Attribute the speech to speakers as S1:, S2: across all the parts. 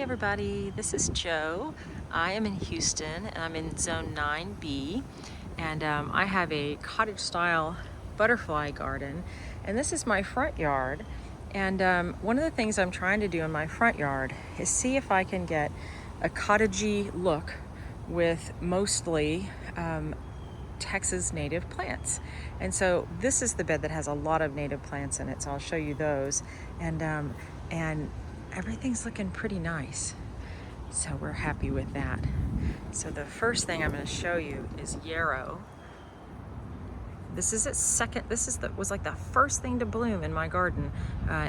S1: everybody, this is Jo. I am in Houston and I'm in zone 9B, and I have a cottage style butterfly garden, and this is my front yard. And one of the things I'm trying to do in my front yard is see if I can get a cottagey look with mostly Texas native plants. And so this is the bed that has a lot of native plants in it, so I'll show you those. And everything's looking pretty nice, so we're happy with that. So the first thing I'm going to show you is yarrow. This is its second. Was like the first thing to bloom in my garden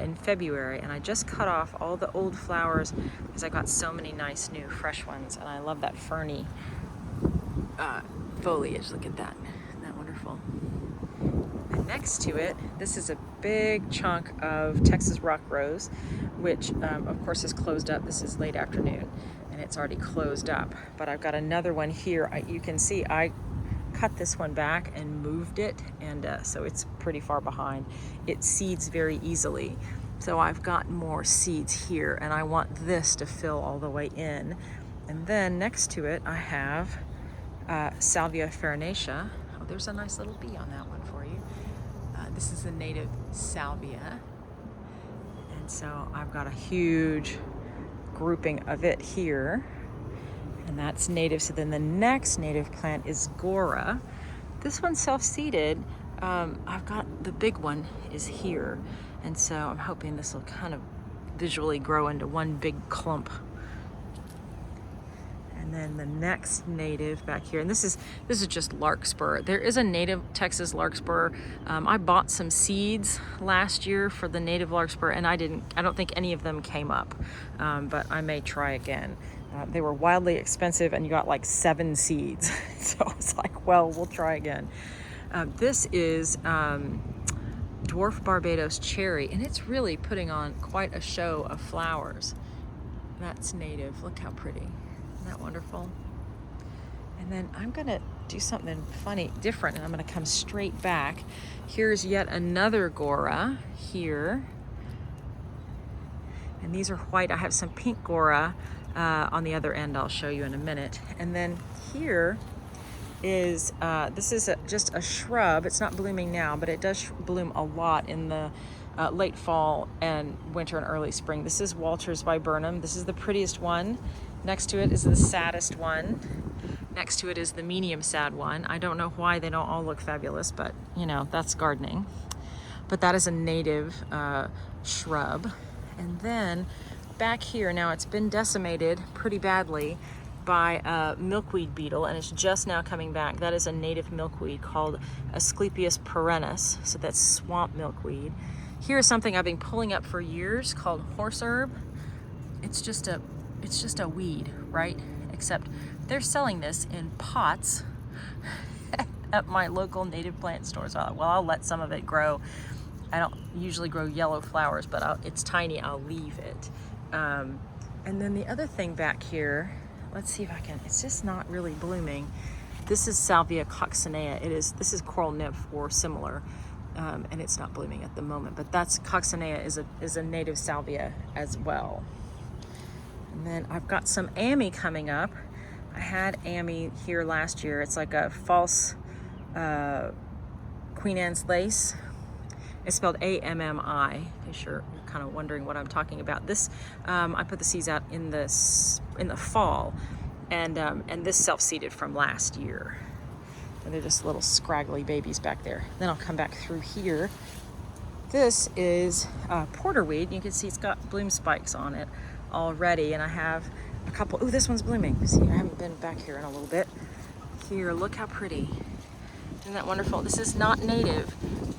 S1: in February, and I just cut off all the old flowers because I got so many nice new fresh ones, and I love that ferny foliage. Look at that, isn't that wonderful? And next to it, this is a big chunk of Texas rock rose, which of course is closed up. This is late afternoon and it's already closed up, but I've got another one here. You can see I cut this one back and moved it, and so it's pretty far behind. It seeds very easily, so I've got more seeds here, and I want this to fill all the way in. And then next to it I have Salvia farinaceae. Oh, there's a nice little bee on that one for you. This is the native salvia, and so I've got a huge grouping of it here, and that's native. So then the next native plant is Gora. This one's self-seeded. I've got the big one is here, and so I'm hoping this will kind of visually grow into one big clump. And then the next native back here, and this is just larkspur. There is a native Texas larkspur. I bought some seeds last year for the native larkspur, and I don't think any of them came up, but I may try again. They were wildly expensive, and you got like 7 seeds. So I was like, well, we'll try again. This is dwarf Barbados cherry, and it's really putting on quite a show of flowers. That's native. Look how pretty. Isn't that wonderful? And then I'm gonna do something funny, different, and I'm gonna come straight back. Here's yet another Gora here. And these are white. I have some pink Gora on the other end. I'll show you in a minute. And then here is, this is just a shrub. It's not blooming now, but it does bloom a lot in the late fall and winter and early spring. This is Walters viburnum. This is the prettiest one. Next to it is the saddest one. Next to it is the medium sad one. I don't know why they don't all look fabulous, but you know, that's gardening. But that is a native shrub. And then back here, now it's been decimated pretty badly by a milkweed beetle, and it's just now coming back. That is a native milkweed called Asclepias perennis, so that's swamp milkweed. Here's something I've been pulling up for years called horse herb. It's just a weed, right? Except they're selling this in pots at my local native plant store. So I'll let some of it grow. I don't usually grow yellow flowers, but it's tiny. I'll leave it. And then the other thing back here, let's see if I can, it's just not really blooming. This is Salvia coccinea. This is coral nymph or similar, and it's not blooming at the moment, but that's coccinea is a native salvia as well. And then I've got some Ammi coming up. I had Ammi here last year. It's like a false Queen Anne's lace. It's spelled A-M-M-I, in case you're kind of wondering what I'm talking about. This, I put the seeds out in the fall, and this self-seeded from last year. And they're just little scraggly babies back there. Then I'll come back through here. This is porterweed. You can see it's got bloom spikes on it already, and I have a couple. Oh, this one's blooming. See, I haven't been back here in a little bit. Here, look how pretty. Isn't that wonderful? This is not native.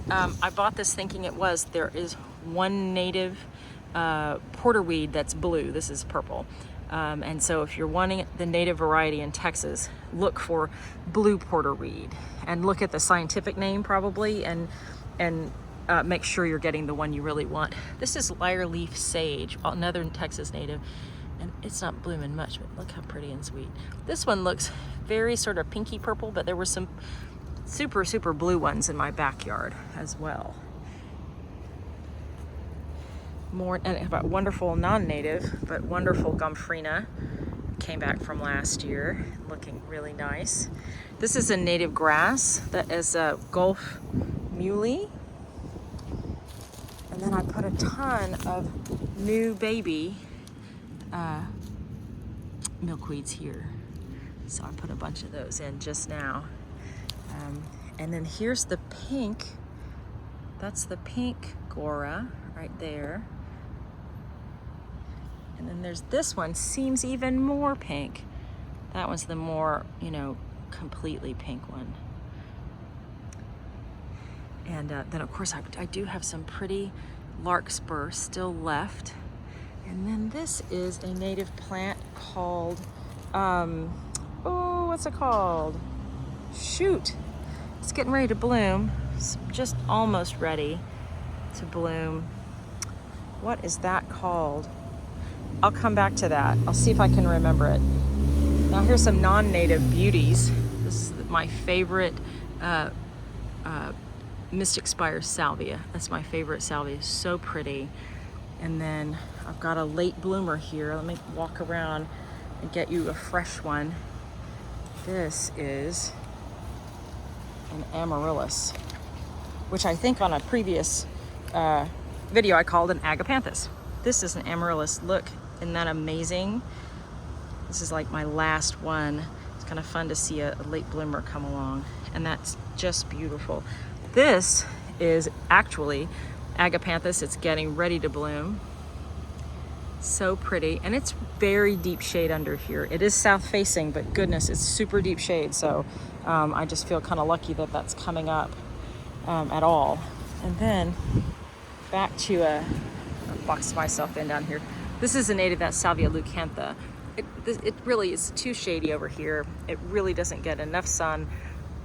S1: I bought this thinking it was. There is one native porterweed that's blue. This is purple. And so if you're wanting the native variety in Texas, look for blue porterweed and look at the scientific name probably, and make sure you're getting the one you really want. This is lyre leaf sage, another Texas native, and it's not blooming much, but look how pretty and sweet. This one looks very sort of pinky purple, but there were some super blue ones in my backyard as well. more, and about wonderful non-native, but wonderful Gomphrena. Came back from last year, looking really nice. This is a native grass that is a Gulf Muley. And then I put a ton of new baby milkweeds here. So I put a bunch of those in just now. And then here's the pink. That's the pink Gora right there. And then there's this one, seems even more pink. That one's the more, you know, completely pink one. And then of course I do have some pretty larkspur still left. And then this is a native plant called, what's it called? Shoot, it's getting ready to bloom. It's just almost ready to bloom. What is that called? I'll come back to that. I'll see if I can remember it. Now here's some non-native beauties. This is my favorite Mystic Spire salvia. That's my favorite salvia. It's so pretty. And then I've got a late bloomer here. Let me walk around and get you a fresh one. This is an amaryllis, which I think on a previous video I called an agapanthus. This is an amaryllis. Look, isn't that amazing? This is like my last one. It's kind of fun to see a late bloomer come along, and that's just beautiful. This is actually agapanthus. It's getting ready to bloom. So pretty, and it's very deep shade under here. It is south facing, but goodness, it's super deep shade. So I just feel kind of lucky that that's coming up at all. And then back to I'll box myself in down here. This is a native, that's Salvia leucantha. It really is too shady over here. It really doesn't get enough sun.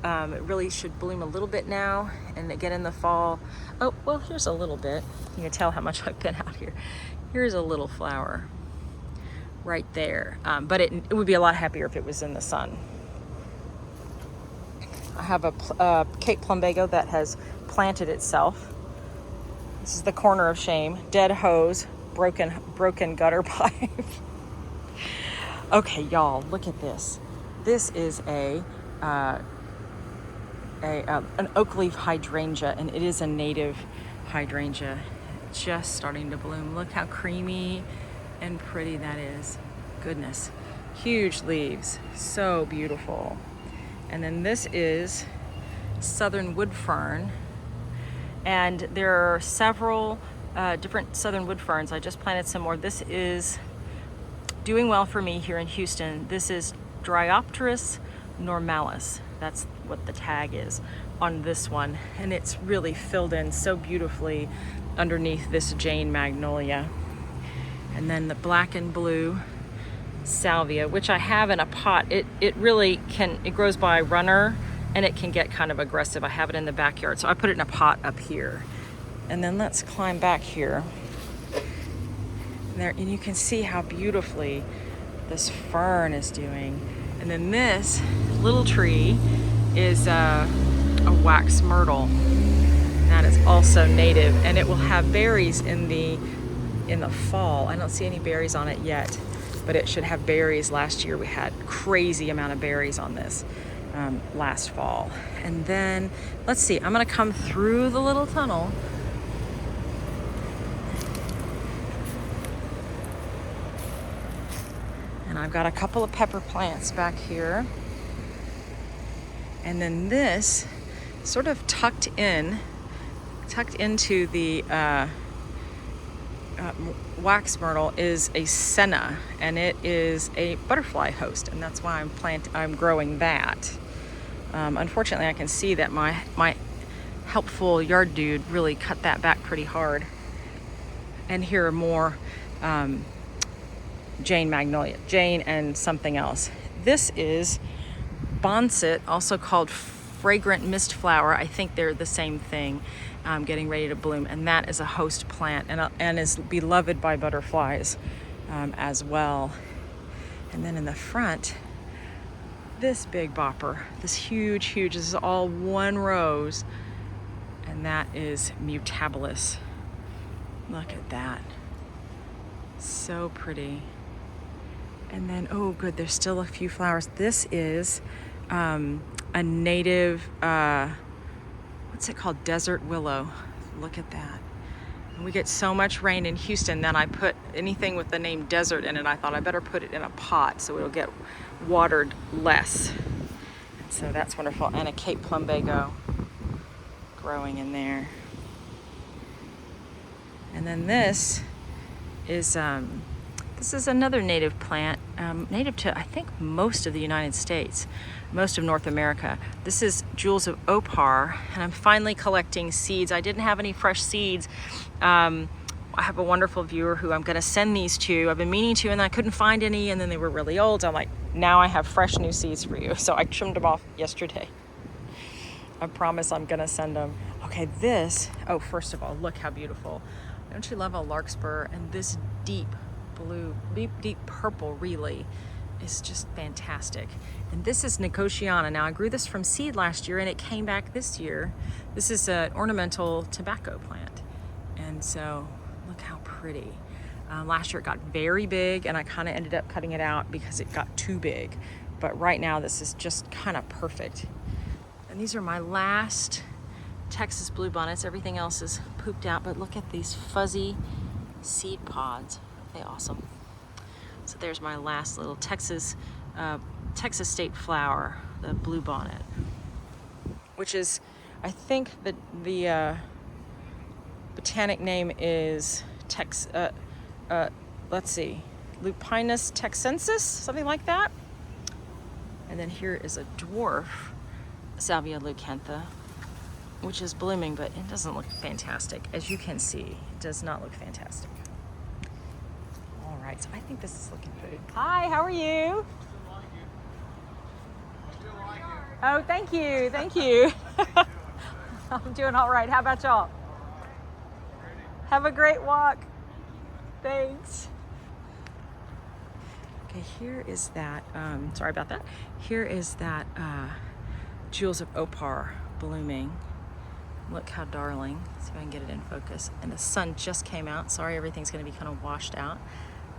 S1: It really should bloom a little bit now and get in the fall. Oh, well, here's a little bit. You can tell how much I've been out here. Here's a little flower right there. But it would be a lot happier if it was in the sun. I have a Cape plumbago that has planted itself. This is the corner of shame. Dead hose, broken gutter pipe. Okay, y'all, look at this. This is an oak leaf hydrangea, and it is a native hydrangea, just starting to bloom. Look how creamy and pretty that is. Goodness, huge leaves, so beautiful. And then this is southern wood fern, and there are several different southern wood ferns. I just planted some more. This is doing well for me here in Houston. This is Dryopteris normalis. That's what the tag is on this one, and it's really filled in so beautifully underneath this Jane magnolia. And then the black and blue salvia, which I have in a pot. It really can, it grows by runner, and it can get kind of aggressive. I have it in the backyard, so I put it in a pot up here. And then let's climb back here. There, and you can see how beautifully this fern is doing. And then this little tree is a wax myrtle. That is also native, and it will have berries in the fall. I don't see any berries on it yet, but it should have berries. Last year we had crazy amount of berries on this last fall. And then let's see, I'm gonna come through the little tunnel. And I've got a couple of pepper plants back here. And then this, sort of tucked into the wax myrtle, is a senna, and it is a butterfly host, and that's why I'm growing that. Unfortunately, I can see that my helpful yard dude really cut that back pretty hard. And here are more Jane magnolia, Jane and something else. This is Bonset, also called fragrant mist flower. I think they're the same thing, getting ready to bloom, and that is a host plant and is beloved by butterflies as well. And then in the front, this big bopper, this huge, this is all one rose, and that is Mutabilis. Look at that. So pretty. And then, oh good, there's still a few flowers. This is a native, what's it called? Desert willow. Look at that. And we get so much rain in Houston, then I put anything with the name desert in it. I thought I better put it in a pot so it'll get watered less. So that's wonderful. And a Cape Plumbago growing in there. And then this is another native plant, native to I think most of the United States, most of North America. This is Jewels of Opar, and I'm finally collecting seeds. I didn't have any fresh seeds. I have a wonderful viewer who I'm going to send these to. I've been meaning to, and I couldn't find any, and then they were really old. I'm like, now I have fresh new seeds for you. So I trimmed them off yesterday. I promise I'm going to send them. Okay, this, oh, first of all, look how beautiful. Don't you love a larkspur? And this deep blue, deep purple really is just fantastic. And this is Nicotiana. Now I grew this from seed last year and it came back this year. This is an ornamental tobacco plant. And so look how pretty. Last year it got very big and I kind of ended up cutting it out because it got too big. But right now this is just kind of perfect. And these are my last Texas bluebonnets. Everything else is pooped out, but look at these fuzzy seed pods. Aren't they awesome? So there's my last little Texas state flower, the bluebonnet, which is, I think that the botanic name is let's see, Lupinus texensis, something like that. And then here is a dwarf Salvia leucantha, which is blooming, but it doesn't look fantastic. As you can see, it does not look fantastic. All right, so I think this is looking good. Hi, how are you? Oh, thank you, thank you. I'm doing all right. How about y'all? Have a great walk. Thanks. Okay, here is that, sorry about that. Here is that Jewels of Opar blooming. Look how darling. See if I can get it in focus. And the sun just came out. Sorry, everything's going to be kind of washed out.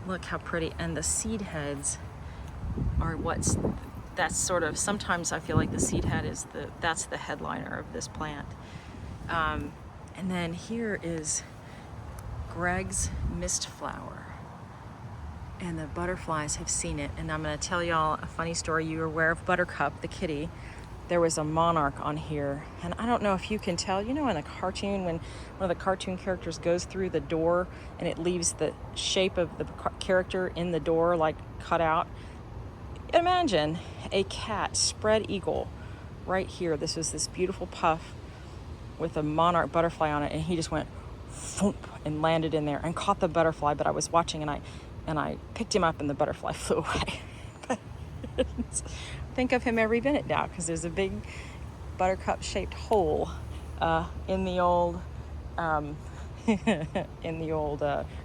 S1: Look how pretty. And the seed heads are that's sort of, sometimes I feel like the seed head is that's the headliner of this plant. And then here is Greg's mist flower. And the butterflies have seen it. And I'm going to tell y'all a funny story. You were aware of Buttercup, the kitty. There was a monarch on here, and I don't know if you can tell, you know in a cartoon when one of the cartoon characters goes through the door and it leaves the shape of the character in the door like cut out? Imagine a cat spread eagle right here. This was this beautiful puff with a monarch butterfly on it, and he just went thump and landed in there and caught the butterfly, but I was watching and I picked him up and the butterfly flew away. Think of him every minute now because there's a big buttercup shaped hole in the old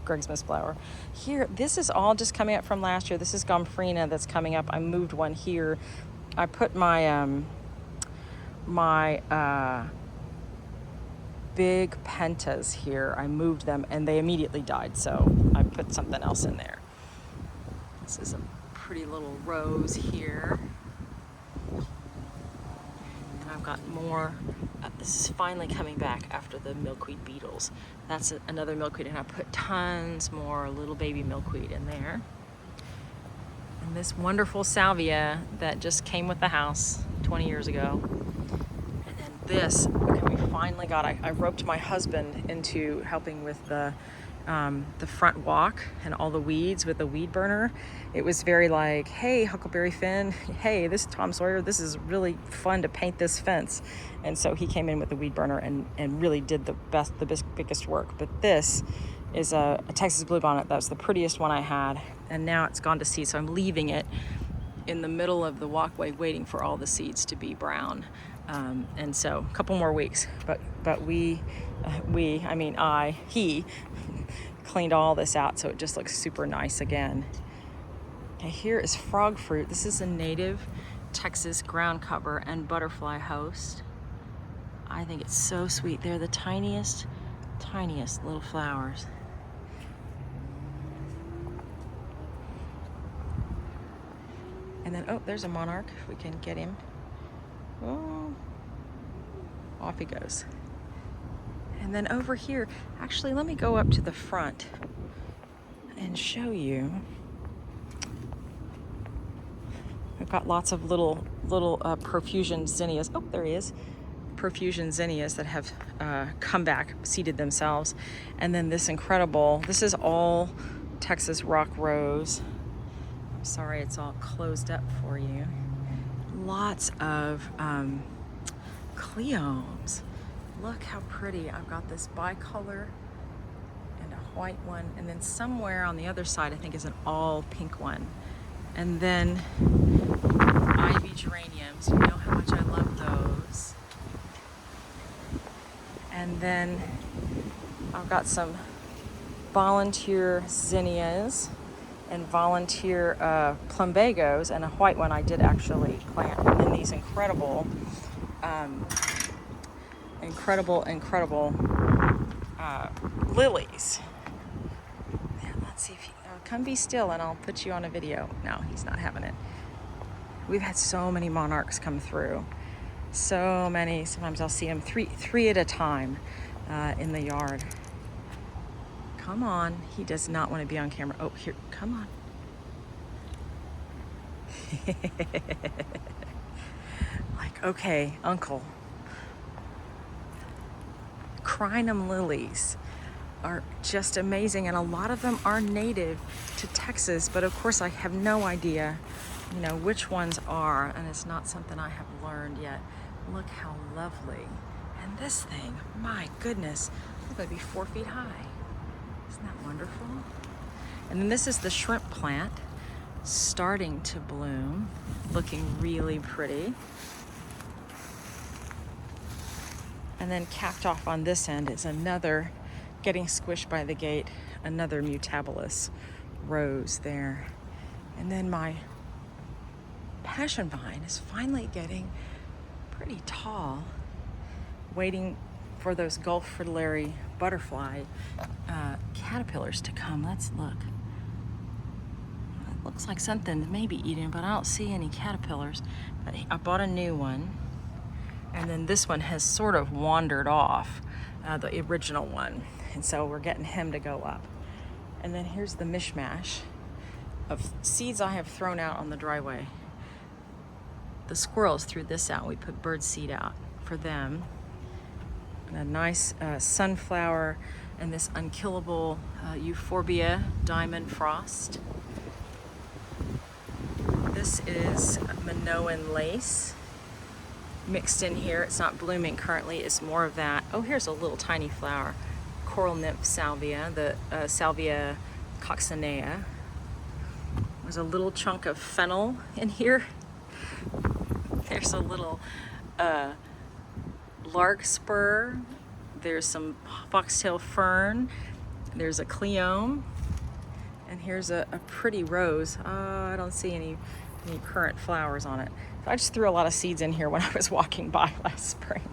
S1: Greg's mist flower. Here, this is all just coming up from last year. This is Gomphrena that's coming up. I moved one here. I put my big pentas here. I moved them and they immediately died, so I put something else in there. This is a pretty little rose here. And I've got more. This is finally coming back after the milkweed beetles. That's another milkweed, and I put tons more little baby milkweed in there. And this wonderful salvia that just came with the house 20 years ago. And then this, okay, we finally got, I roped my husband into helping with the front walk and all the weeds with the weed burner. It was very like, hey, Huckleberry Finn, hey, this is Tom Sawyer, this is really fun to paint this fence. And so he came in with the weed burner and really did the biggest work. But this is a Texas bluebonnet. That was the prettiest one I had, and now it's gone to seed, so I'm leaving it in the middle of the walkway waiting for all the seeds to be brown. And so a couple more weeks, but he cleaned all this out so it just looks super nice again. Okay, here is frog fruit. This is a native Texas ground cover and butterfly host. I think it's so sweet. They're the tiniest little flowers. And then, oh, there's a monarch, if we can get him. Oh, off he goes. And then over here, actually, let me go up to the front and show you. We've got lots of little profusion zinnias. Oh, there he is. Profusion zinnias that have come back, seeded themselves. And then this incredible, this is all Texas rock rose. I'm sorry it's all closed up for you. Lots of cleomes. Look how pretty. I've got this bicolor and a white one, and then somewhere on the other side I think is an all pink one. And then ivy geraniums. You know how much I love those. And then I've got some volunteer zinnias and volunteer plumbagos, and a white one I did actually plant. And then these incredible lilies. Yeah, let's see if you come be still and I'll put you on a video. No, he's not having it. We've had so many monarchs come through. So many. Sometimes I'll see them three at a time in the yard. Come on. He does not want to be on camera. Oh, here. Come on. Like, okay, uncle. Crinum lilies are just amazing, and a lot of them are native to Texas, but of course I have no idea, you know, which ones are, and it's not something I have learned yet. Look how lovely. And this thing, my goodness, it's going to be 4 feet high. Isn't that wonderful? And then this is the shrimp plant starting to bloom, looking really pretty. And then capped off on this end is another, getting squished by the gate, another mutabilis rose there. And then my passion vine is finally getting pretty tall, waiting for those Gulf fritillary butterfly caterpillars to come. Let's look. It looks like something maybe eating, but I don't see any caterpillars. But I bought a new one, and then this one has sort of wandered off, the original one, and so we're getting him to go up. And then here's the mishmash of seeds I have thrown out on the driveway. The squirrels threw this out. We put bird seed out for them. And a nice sunflower, and this unkillable euphorbia diamond frost. This is Minoan lace mixed in here. It's not blooming currently. It's more of that. Oh, here's a little tiny flower. Coral nymph salvia, the Salvia coccinea. There's a little chunk of fennel in here. There's a little larkspur. There's some foxtail fern. There's a cleome. And here's a pretty rose. I don't see any current flowers on it. So I just threw a lot of seeds in here when I was walking by last spring.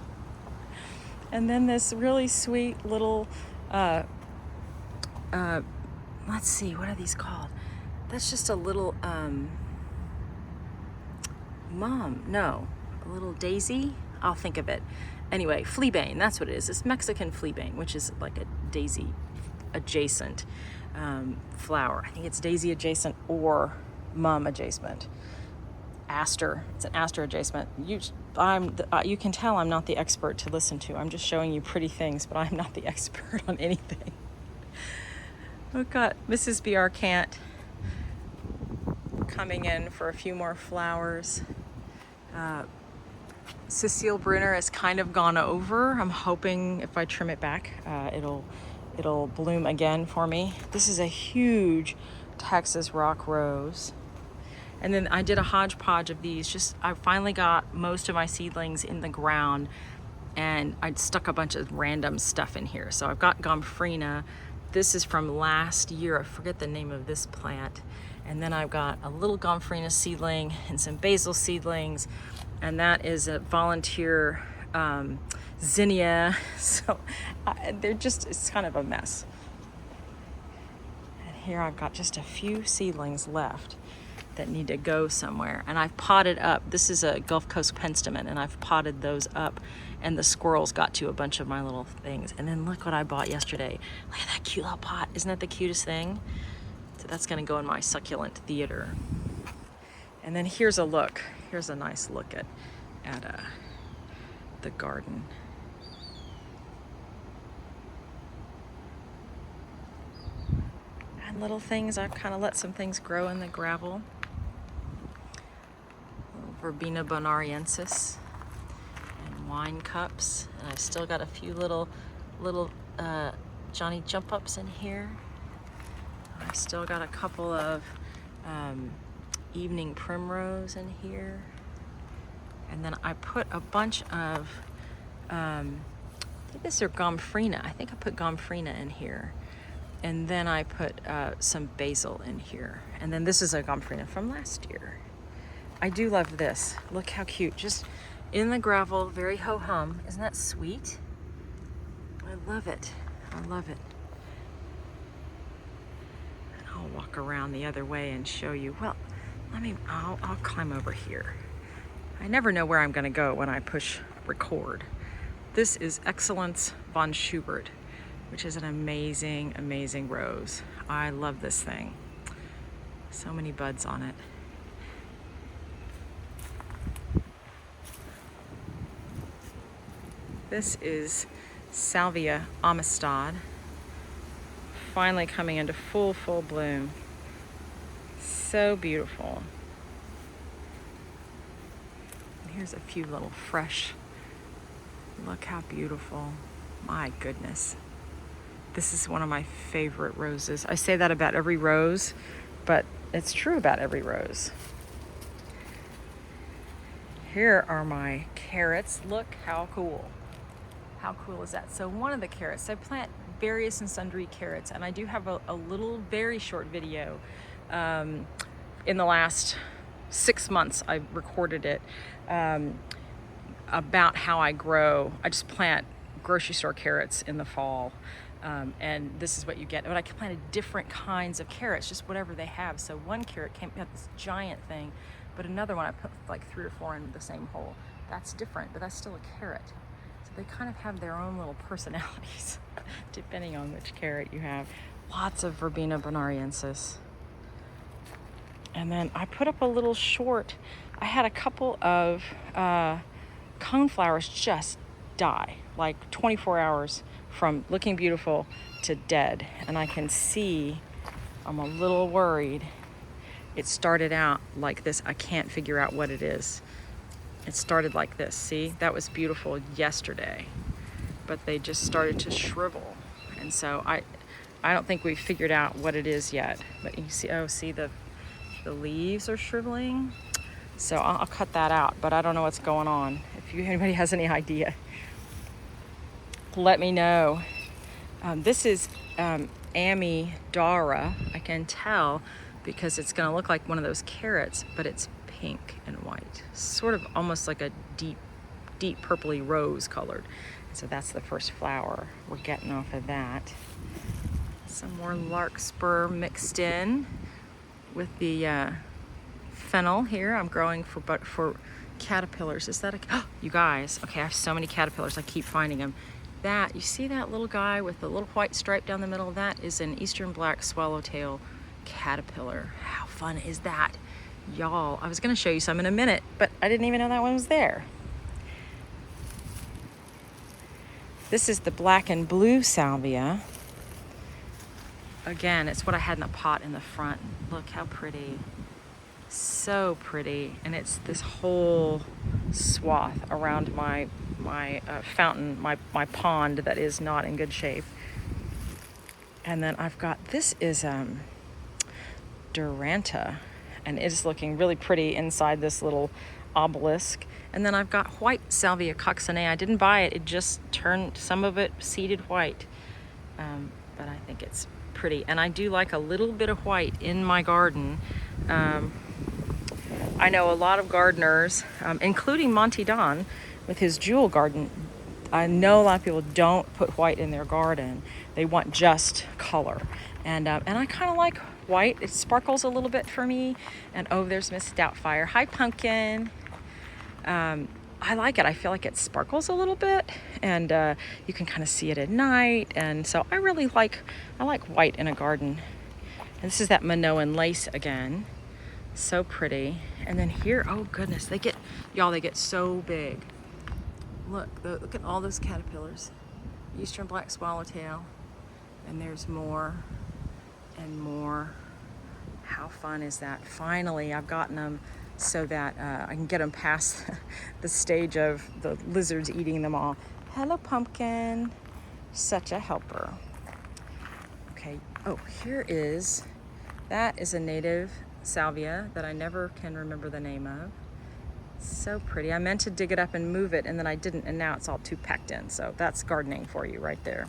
S1: And then this really sweet little, let's see, what are these called? That's just a little, a little daisy. I'll think of it. Anyway, fleabane, that's what it is. It's Mexican fleabane, which is like a daisy adjacent flower. I think it's daisy adjacent or mum adjacent. Aster, it's an aster adjacent. You can tell I'm not the expert to listen to. I'm just showing you pretty things, but I'm not the expert on anything. We've got Mrs. B.R. Cant coming in for a few more flowers. Cecile Brunner has kind of gone over. I'm hoping if I trim it back, it'll bloom again for me. This is a huge Texas rock rose. And then I did a hodgepodge of these. I finally got most of my seedlings in the ground, and I stuck a bunch of random stuff in here. So I've got gomphrena. This is from last year. I forget the name of this plant. And then I've got a little gomphrena seedling and some basil seedlings. And that is a volunteer zinnia. So it's kind of a mess. And here I've got just a few seedlings left. that need to go somewhere. And I've potted up. This is a Gulf Coast penstemon, and I've potted those up, and the squirrels got to a bunch of my little things. And then look what I bought yesterday. Look at that cute little pot. Isn't that the cutest thing? So that's gonna go in my succulent theater. And then here's a look. Here's a nice look at the garden. And little things, I've kind of let some things grow in the gravel. Verbena bonariensis and wine cups. And I've still got a few little Johnny jump ups in here. I've still got a couple of evening primrose in here. And then I put a bunch of, I think these are gomphrena. I think I put gomphrena in here. And then I put some basil in here. And then this is a gomphrena from last year. I do love this. Look how cute. Just in the gravel, very ho-hum. Isn't that sweet? I love it. I love it. And I'll walk around the other way and show you. Well, I'll climb over here. I never know where I'm gonna go when I push record. This is Excellence von Schubert, which is an amazing, amazing rose. I love this thing. So many buds on it. This is Salvia Amistad, finally coming into full bloom. So beautiful. And here's a few little fresh. Look how beautiful. My goodness. This is one of my favorite roses. I say that about every rose, but it's true about every rose. Here are my carrots. Look how cool. How cool is that? So one of the carrots, I plant various and sundry carrots, and I do have a little very short video in the last 6 months. I recorded it about how I grow. I just plant grocery store carrots in the fall, and this is what you get. But I planted different kinds of carrots, just whatever they have. So one carrot came out this giant thing, but another one I put like 3 or 4 in the same hole. That's different, but that's still a carrot. So they kind of have their own little personalities depending on which carrot you have. Lots of Verbena bonariensis. And then I put up a little short. I had a couple of coneflowers just die, like 24 hours from looking beautiful to dead. And I can see, I'm a little worried. It started out like this. I can't figure out what it is. It started like this. See, that was beautiful yesterday, but they just started to shrivel. And so I don't think we've figured out what it is yet, but you see, oh, see the leaves are shriveling. So I'll cut that out, but I don't know what's going on. If anybody has any idea, let me know. This is Amidara. I can tell because it's gonna look like one of those carrots, but it's pink and white, sort of almost like a deep purpley rose colored. So that's the first flower we're getting off of that. Some more larkspur mixed in with the fennel here. I'm growing for caterpillars. Is that oh, you guys, okay, I have so many caterpillars, I keep finding them. That, you see that little guy with the little white stripe down the middle? That is an eastern black swallowtail caterpillar. How fun is that? Y'all, I was gonna show you some in a minute, but I didn't even know that one was there. This is the black and blue salvia. Again, it's what I had in a pot in the front. Look how pretty. So pretty. And it's this whole swath around my fountain, my pond that is not in good shape. And then I've got, this is Duranta, and it is looking really pretty inside this little obelisk. And then I've got white salvia coccinea. I didn't buy it, it just turned, some of it seeded white. But I think it's pretty. And I do like a little bit of white in my garden. I know a lot of gardeners, including Monty Don with his jewel garden, I know a lot of people don't put white in their garden. They want just color. And I kind of like white. It sparkles a little bit for me. And oh, there's Miss Doubtfire. Hi, Pumpkin. I like it. I feel like it sparkles a little bit, and you can kind of see it at night. And so I like white in a garden. And this is that Minoan lace again. So pretty. And then here, oh goodness, they get so big. Look at all those caterpillars. Eastern black swallowtail. And there's more and more. How fun is that? Finally, I've gotten them so that I can get them past the stage of the lizards eating them all. Hello, Pumpkin. Such a helper. Okay, oh, that is a native salvia that I never can remember the name of. So pretty. I meant to dig it up and move it, and then I didn't, and now it's all too packed in. So that's gardening for you right there.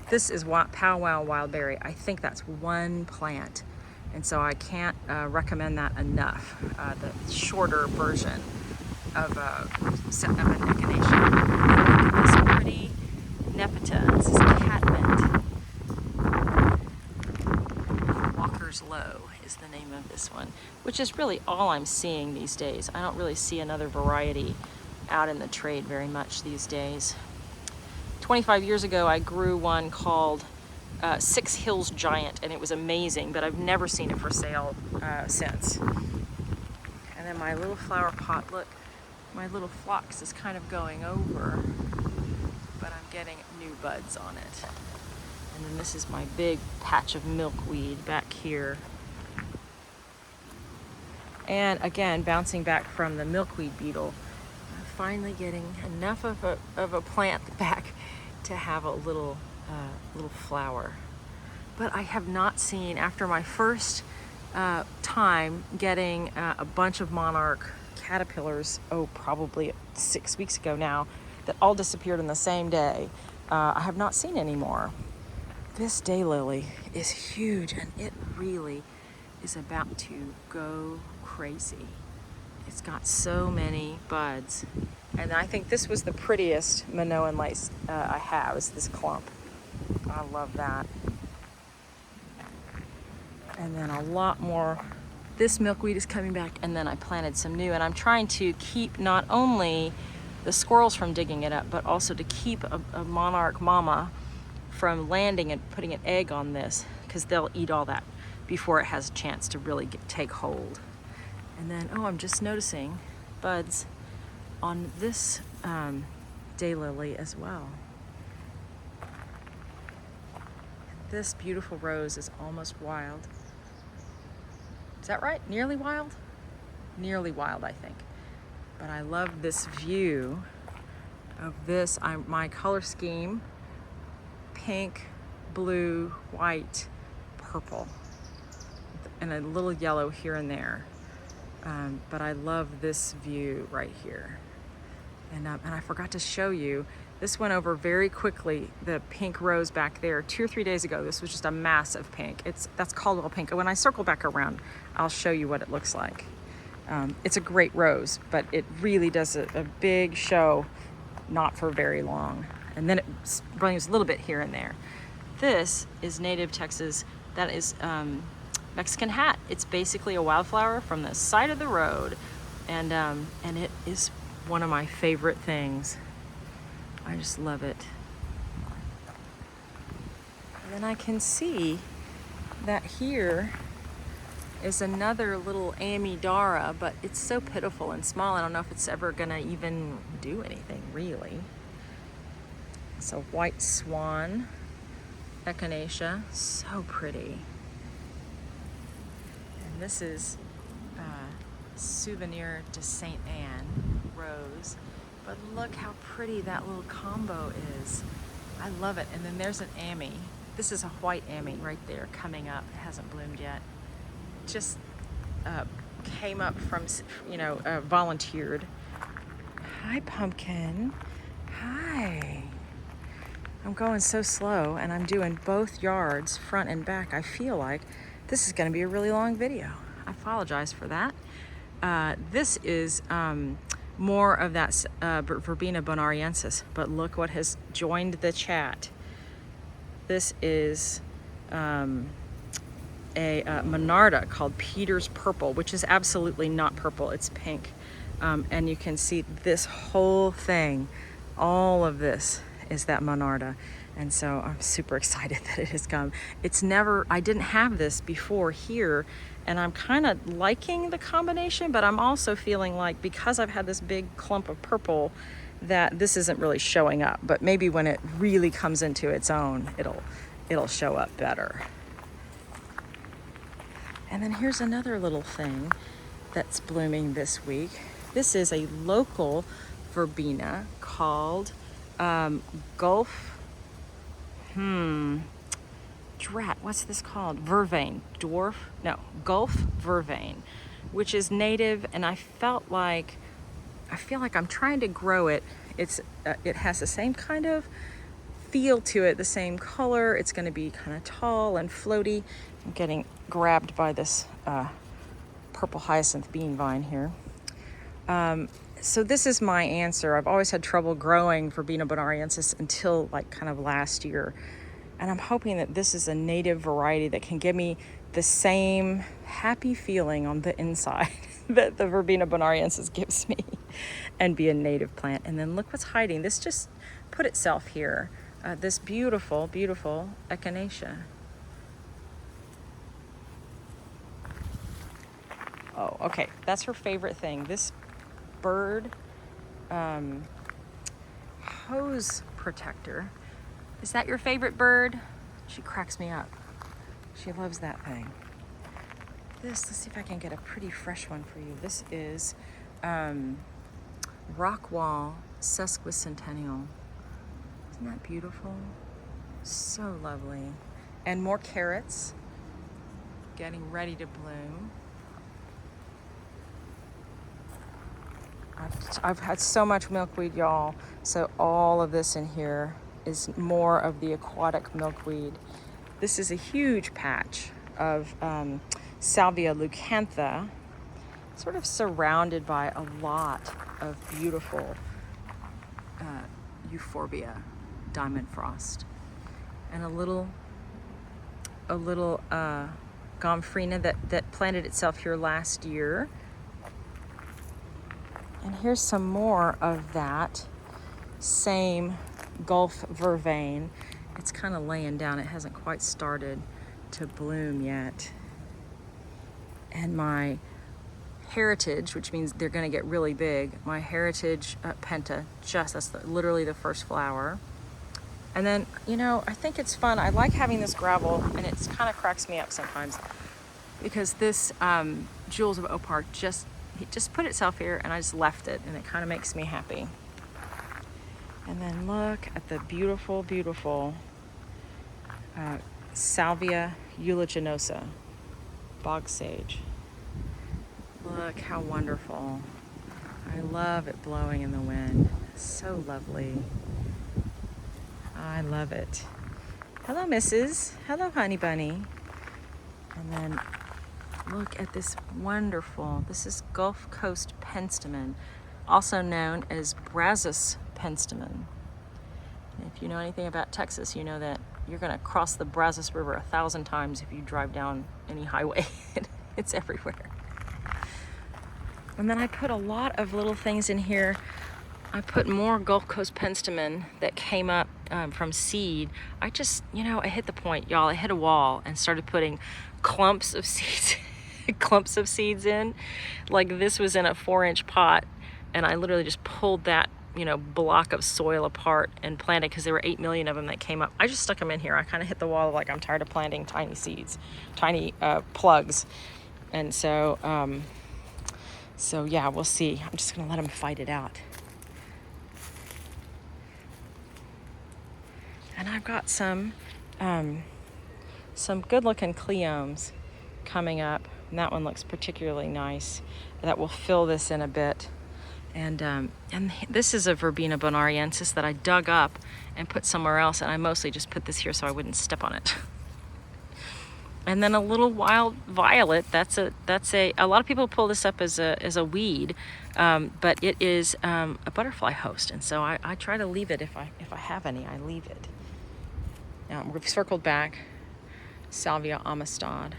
S1: This is Powwow Wildberry. I think that's one plant. And so I can't recommend that enough. The shorter version of an echinacea. This pretty nepeta. This is catmint. Walker's Low is the name of this one, which is really all I'm seeing these days. I don't really see another variety out in the trade very much these days. 25 years ago, I grew one called Six Hills Giant, and it was amazing, but I've never seen it for sale since. And then my little flower pot, look, my little phlox is kind of going over, but I'm getting new buds on it. And then this is my big patch of milkweed back here. And again, bouncing back from the milkweed beetle, I'm finally getting enough of a plant back to have a little flower. But I have not seen, after my first time getting a bunch of monarch caterpillars, probably 6 weeks ago now, that all disappeared in the same day, I have not seen any more. This daylily is huge, and it really is about to go crazy. It's got so many buds. And I think this was the prettiest Minoan lace I have, is this clump. I love that. And then a lot more. This milkweed is coming back, and then I planted some new. And I'm trying to keep not only the squirrels from digging it up, but also to keep a monarch mama from landing and putting an egg on this, because they'll eat all that before it has a chance to really take hold. And then, I'm just noticing buds on this daylily as well. This beautiful rose is almost wild. Is that right? Nearly wild? Nearly wild, I think. But I love this view of this. My color scheme, pink, blue, white, purple, and a little yellow here and there. But I love this view right here. And I forgot to show you, this went over very quickly, the pink rose back there 2 or 3 days ago. This was just a massive pink. That's Caldwell pink. When I circle back around, I'll show you what it looks like. It's a great rose, but it really does a big show, not for very long. And then it brings a little bit here and there. This is native Texas. That is Mexican hat. It's basically a wildflower from the side of the road, and it is one of my favorite things. I just love it. And then I can see that here is another little Amidara, but it's so pitiful and small. I don't know if it's ever gonna even do anything, really. It's a white swan echinacea, so pretty. And this is Souvenir de Saint Anne rose. But look how pretty that little combo is. I love it. And then there's an Amy. This is a white Amy right there coming up. It hasn't bloomed yet. Just came up from, volunteered. Hi, Pumpkin. Hi. I'm going so slow, and I'm doing both yards, front and back. I feel like this is going to be a really long video. I apologize for that. This is more of that Verbena bonariensis. But look what has joined the chat. This is a Monarda called Peter's Purple, which is absolutely not purple, it's pink. And you can see this whole thing, all of this is that Monarda. And so I'm super excited that it has come. I didn't have this before here, and I'm kind of liking the combination, but I'm also feeling like because I've had this big clump of purple that this isn't really showing up, but maybe when it really comes into its own, it'll show up better. And then here's another little thing that's blooming this week. This is a local verbena called Gulf, what's this called? Vervain, Gulf Vervain, which is native, and I feel like I'm trying to grow it. It has the same kind of feel to it, the same color. It's going to be kind of tall and floaty. I'm getting grabbed by this purple hyacinth bean vine here. So this is my answer. I've always had trouble growing Verbena bonariensis until like kind of last year. And I'm hoping that this is a native variety that can give me the same happy feeling on the inside that the Verbena bonariensis gives me and be a native plant. And then look what's hiding. This just put itself here. This beautiful, beautiful echinacea. Oh, okay, that's her favorite thing. This bird hose protector. Is that your favorite bird? She cracks me up. She loves that thing. Let's see if I can get a pretty fresh one for you. This is Rockwall Sesquicentennial. Isn't that beautiful? So lovely. And more carrots getting ready to bloom. I've had so much milkweed, y'all. So all of this in here is more of the aquatic milkweed. This is a huge patch of Salvia leucantha, sort of surrounded by a lot of beautiful euphorbia, diamond frost, and a little gomphrena that planted itself here last year. And here's some more of that same Gulf Vervain. It's kind of laying down. It hasn't quite started to bloom yet. And my Heritage, which means they're going to get really big, my Heritage Penta, that's literally the first flower. And then, I think it's fun. I like having this gravel, and it kind of cracks me up sometimes because this Jewels of Opar just put itself here, and I just left it, and it kind of makes me happy. And then look at the beautiful, beautiful Salvia uliginosa, bog sage. Look how wonderful. I love it blowing in the wind. So lovely. I love it. Hello, Mrs. Hello, honey bunny. And then look at this wonderful, this is Gulf Coast penstemon, also known as Brazos penstemon. And if you know anything about Texas, you know that you're going to cross the Brazos River 1,000 times if you drive down any highway. It's everywhere. And then I put a lot of little things in here. I put more Gulf Coast penstemon that came up from seed. I just, I hit the point, y'all. I hit a wall and started putting clumps of seeds in. Like this was in a 4-inch pot, and I literally just pulled that block of soil apart and planted, because there were 8 million of them that came up. I just stuck them in here. I kind of hit the wall, like I'm tired of planting tiny seeds, tiny plugs. And so yeah, we'll see. I'm just gonna let them fight it out. And I've got some good looking cleomes coming up, and that one looks particularly nice. That will fill this in a bit. And this is a Verbena bonariensis that I dug up and put somewhere else, and I mostly just put this here so I wouldn't step on it. And then a little wild violet. That's a lot of people pull this up as a weed, but it is a butterfly host, and so I try to leave it if I have any. I leave it. Now we've circled back. Salvia amistad.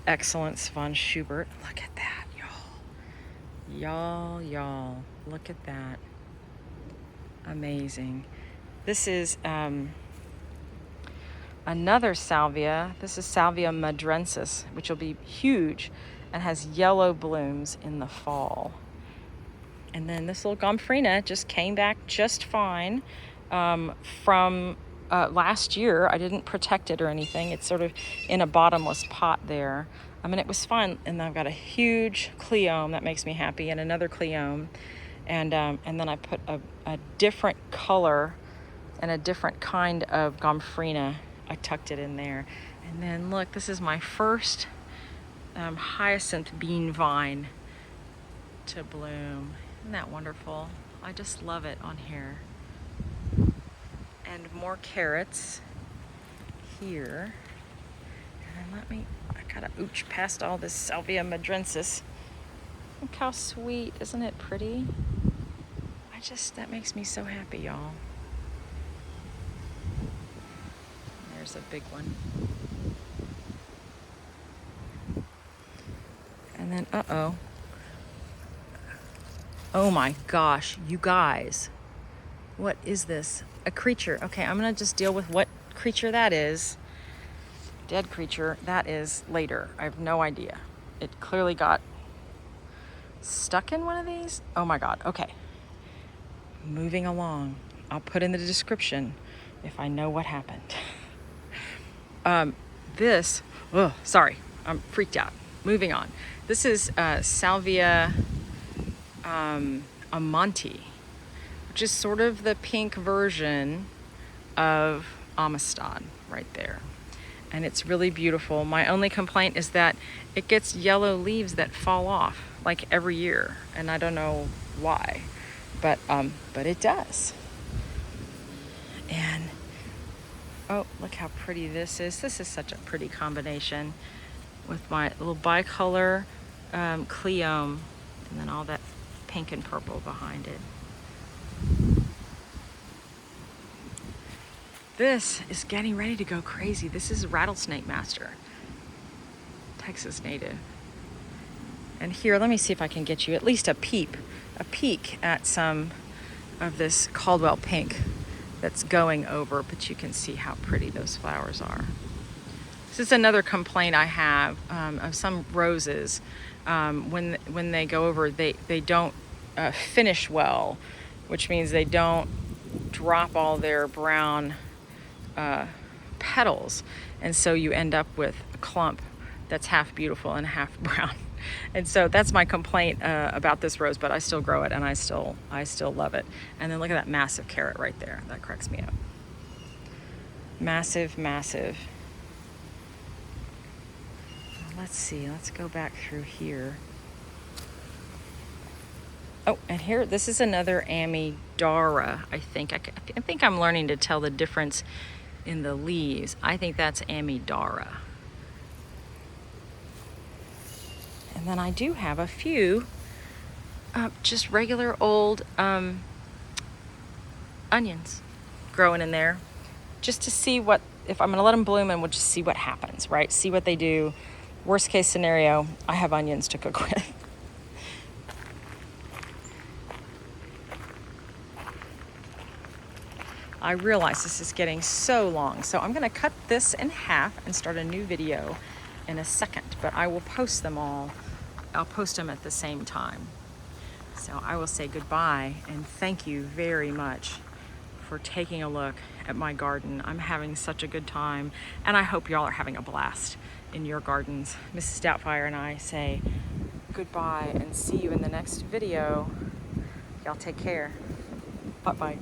S1: Excellence von Schubert. Look at that, y'all. Y'all. Look at that. Amazing. This is another salvia. This is Salvia madrensis, which will be huge and has yellow blooms in the fall. And then this little gomphrena just came back just fine from last year. I didn't protect it or anything. It's sort of in a bottomless pot there. I mean, it was fun. And I've got a huge cleome that makes me happy, and another cleome. And then I put a different color and a different kind of gomphrena. I tucked it in there. And then look, this is my first hyacinth bean vine to bloom. Isn't that wonderful? I just love it on here. And more carrots here. And then I gotta ooch past all this Salvia madrensis. Look how sweet, isn't it pretty? That makes me so happy, y'all. There's a big one. And then, oh my gosh, you guys. What is this? A creature. Okay, I'm gonna just deal with what creature that is. Dead creature, that is later. I have no idea. It clearly got stuck in one of these. Oh my God, okay. Moving along. I'll put in the description if I know what happened. Sorry, I'm freaked out. Moving on. This is Salvia amanti, which is sort of the pink version of amistad right there. And it's really beautiful. My only complaint is that it gets yellow leaves that fall off like every year, and I don't know why, but it does. And oh, look how pretty this is. This is such a pretty combination with my little bicolor cleome, and then all that pink and purple behind it. This is getting ready to go crazy. This is Rattlesnake Master, Texas native. And here, let me see if I can get you at least a peek at some of this Caldwell pink that's going over, but you can see how pretty those flowers are. This is another complaint I have of some roses. When they go over, they don't finish well, which means they don't drop all their brown petals, and so you end up with a clump that's half beautiful and half brown. And so that's my complaint about this rose, but I still grow it, and I still love it. And then look at that massive carrot right there. That cracks me up. Massive. Let's see. Let's go back through here. Oh, and here, this is another Amidara, I think. I think I'm learning to tell the difference in the leaves. I think that's Amidara. And then I do have a few just regular old onions growing in there, just to see what, if I'm gonna let them bloom, and we'll just see what happens, right? See what they do. Worst case scenario, I have onions to cook with. I realize this is getting so long, so I'm gonna cut this in half and start a new video in a second, but I will post them all. I'll post them at the same time. So I will say goodbye and thank you very much for taking a look at my garden. I'm having such a good time, and I hope y'all are having a blast in your gardens. Mrs. Doubtfire and I say goodbye and see you in the next video. Y'all take care. Bye-bye.